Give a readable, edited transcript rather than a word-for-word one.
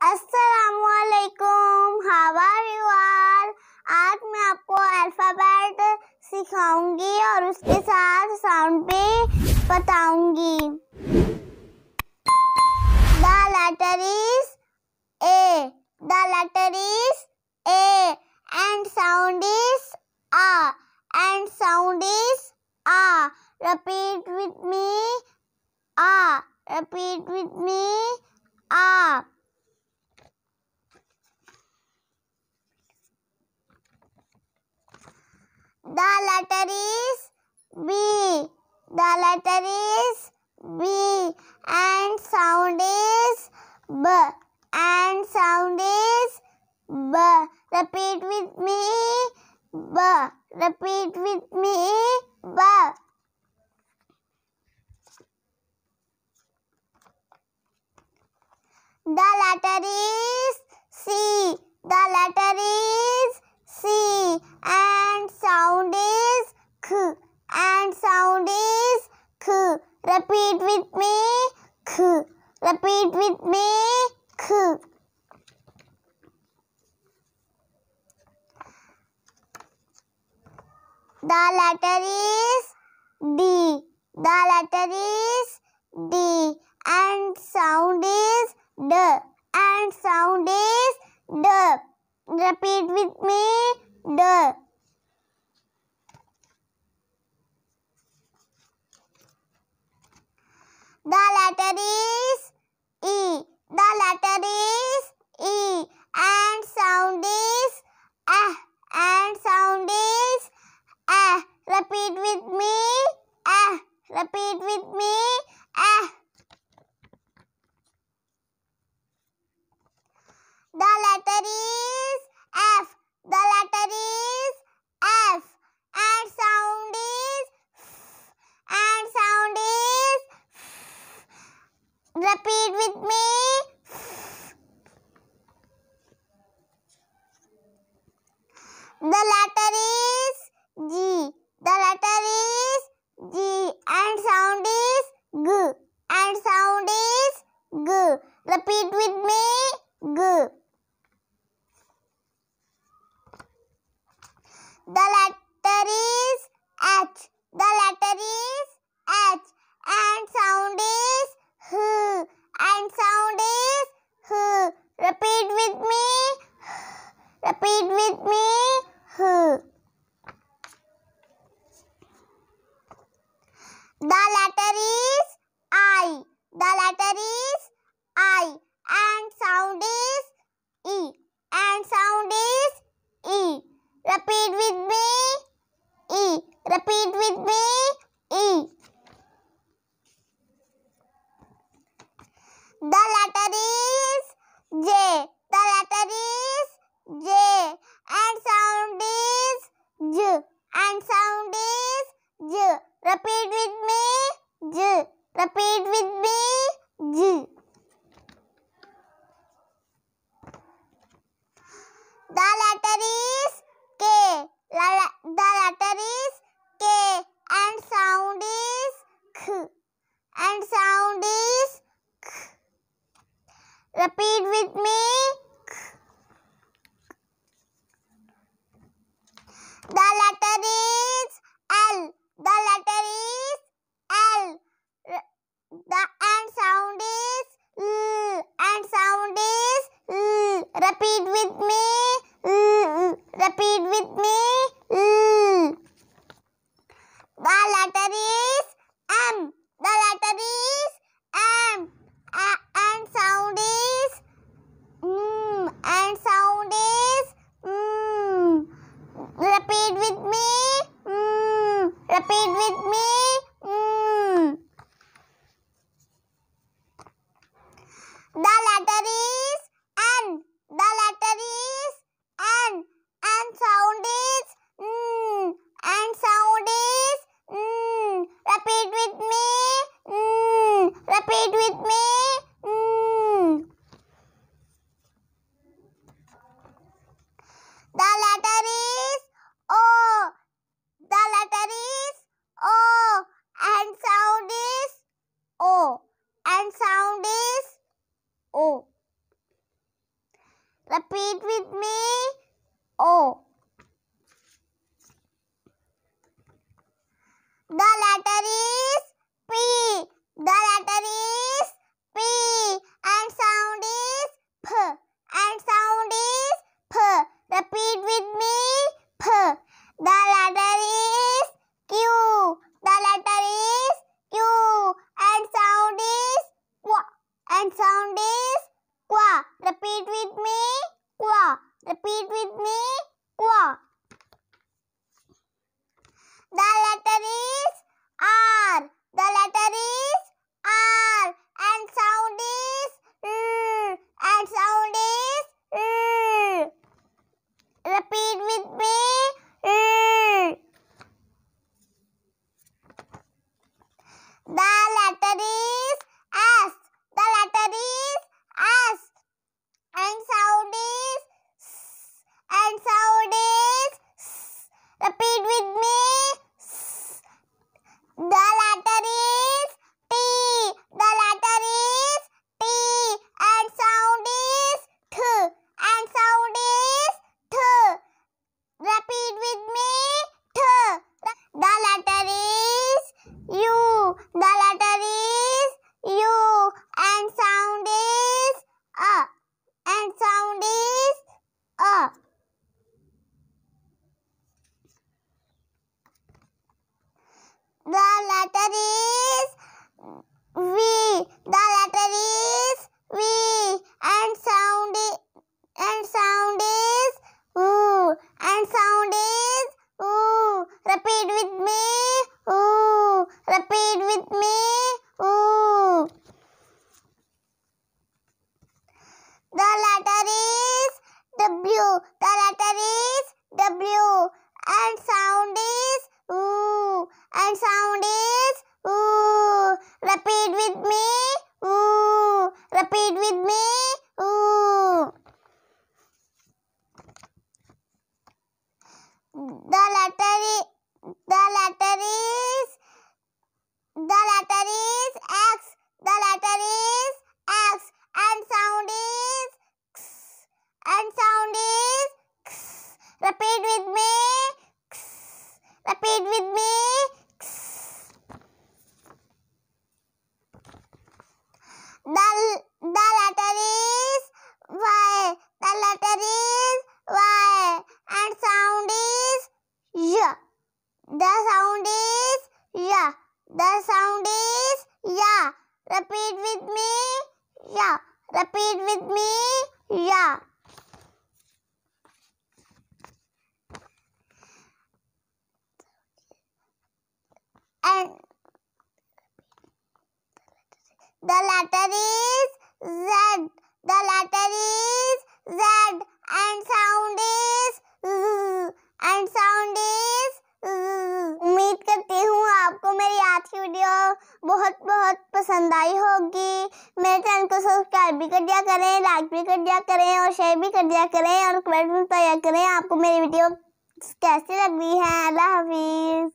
अस्सलामुअलैकुम, how are you all. आज मैं आपको अल्फ़ाबेट सिखाऊंगी और उसके साथ साउंड भी बताऊंगी। The letter is A, the letter is A, and sound is आ, एंड साउंड इज आ। Repeat with me, आ, repeat with me, आ। The letter is B. The letter is B. And sound is B. And sound is B. Repeat with me. B. Repeat with me. B. The letter is C. The letter is C. And sound is K. And sound is K. Repeat with me. K. Repeat with me. K. The letter is D. The letter is D. And sound is D. And sound is D. Repeat with me. D. The letter is E. The letter is E. And sound is A. And sound is A. Repeat with me. A. Repeat with me. A. The letter is F. The letter is F. And sound is F. And sound is F. Repeat with me. F. The letter is G. The letter is G. And sound is G. And sound is G. Repeat with me. G. The letter is H. The letter is H. And sound is H. And sound is H. Repeat with me. Repeat with me. H. The letter is I. The letter is I. And sound is E. And sound is E. Repeat with me. E. Repeat with me. E. The letter is J. The letter is J. And sound is J. And sound is J. Repeat with me. J. Repeat with me. J. The letter is K. The letter is K. And sound is K. And sound is K. Repeat with me. K. The letter is L. The letter is L. And sound is L. And sound is L. Repeat with me. L. Repeat with me. L. The letter is M. The letter is M. And sound is And sound is Repeat with me. Repeat with me. The letter is N. The letter is Repeat with me. O. The letter is P. The letter is P. And sound is P. And sound is P. Repeat with me. P. The letter is Q. The letter is Q. And sound is Qua. And sound is Qua. Repeat with me. Qua. Repeat with me. Qua. The letter is R. The letter is R. And sound is R. And sound is R. Repeat with me. R. The letter is S. The letter is S. And sound is S. And sound is S. Repeat with me. S. The letter is T. The letter is T. And sound is T. And sound is T. Repeat with me. T. The letter is U. The letter is U. And sound is A. And sound is A. The letter is V. The letter is V. And sound is U. And sound is U. Repeat with me. U. Repeat with me. U. The letter is W. The letter is W. And sound is U. And sound is U. Repeat with me. U. Repeat with me. U. The letter is X. The letter is X. And sound is X. And sound is X. Repeat with me. X. Repeat with me. X. The letter is Y. The letter is Y. And sound is Y. The sound is Y. The sound is Y. Repeat with me. Y. Repeat with me. Y. And the letter is Z. The letter is Z. And sound is Z. And sound is Z. उम्मीद करती हूँ आपको मेरी आज की video बहुत बहुत पसंद आई होगी। मेरे चैनल को सब्सक्राइब भी कर दिया करें, लाइक भी कर दिया करें और शेयर भी कर दिया करें और कमेंट भी बताया करें आपको मेरी वीडियो कैसी लग रही है। अल्लाह हाफिज़।